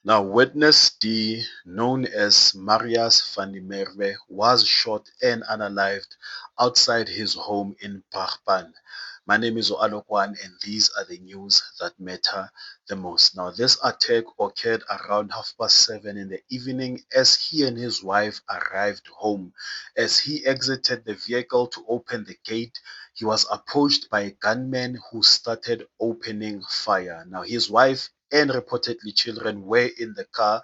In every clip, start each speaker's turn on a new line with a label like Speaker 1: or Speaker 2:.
Speaker 1: Now, witness D, known as Marius van der Merwe, was shot and unalived outside his home in Brakpan. My name is Oanokwan, and these are the news that matter the most. Now, this attack occurred around 7:30 in the evening as he and his wife arrived home. As he exited the vehicle to open the gate, he was approached by a gunman who started opening fire. Now, his wife and reportedly children were in the car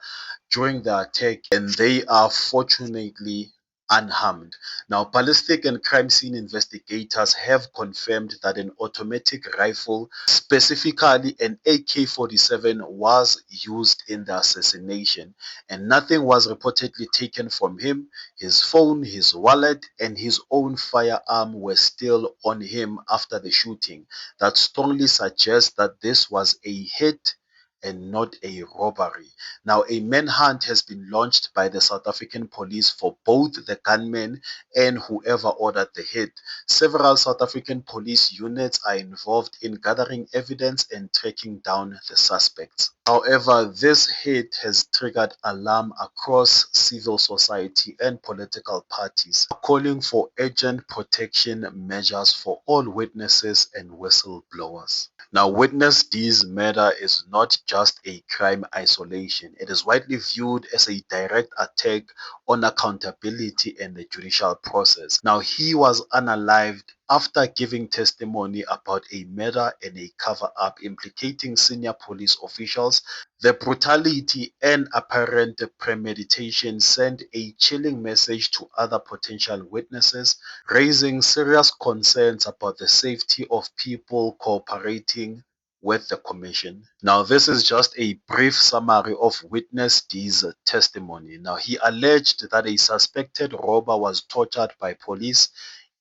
Speaker 1: during the attack, and they are fortunately unharmed. Now, ballistic and crime scene investigators have confirmed that an automatic rifle, specifically an AK-47, was used in the assassination, and nothing was reportedly taken from him. His phone, his wallet, and his own firearm were still on him after the shooting. That strongly suggests that this was a hit and not a robbery. Now, a manhunt has been launched by the South African police for both the gunman and whoever ordered the hit. Several South African police units are involved in gathering evidence and tracking down the suspects. However, this hit has triggered alarm across civil society and political parties, calling for urgent protection measures for all witnesses and whistleblowers. Now, witness D's murder is not just a crime isolation. It is widely viewed as a direct attack on accountability and the judicial process. Now, he was unalived after giving testimony about a murder and a cover-up implicating senior police officials. The brutality and apparent premeditation sent a chilling message to other potential witnesses, raising serious concerns about the safety of people cooperating with the commission. Now, this is just a brief summary of witness D's testimony. Now, he alleged that a suspected robber was tortured by police,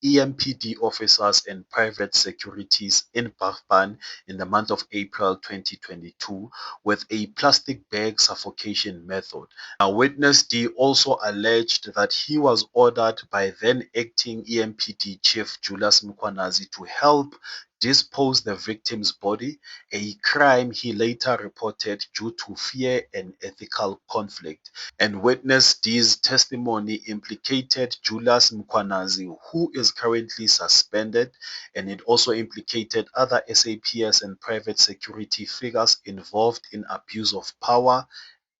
Speaker 1: EMPD officers, and private securities in Brakpan in the month of April 2022 with a plastic bag suffocation method. Now, witness D also alleged that he was ordered by then acting EMPD chief Julius Mkhwanazi to help dispose the victim's body, a crime he later reported due to fear and ethical conflict. And witness D's testimony implicated Julius Mkhwanazi, who is currently suspended, and it also implicated other SAPS and private security figures involved in abuse of power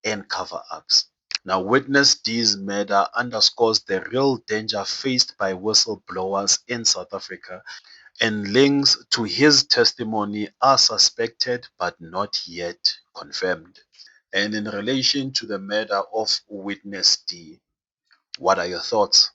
Speaker 1: and cover-ups. Now, witness D's murder underscores the real danger faced by whistleblowers in South Africa, and links to his testimony are suspected but not yet confirmed. And in relation to the murder of witness D, what are your thoughts?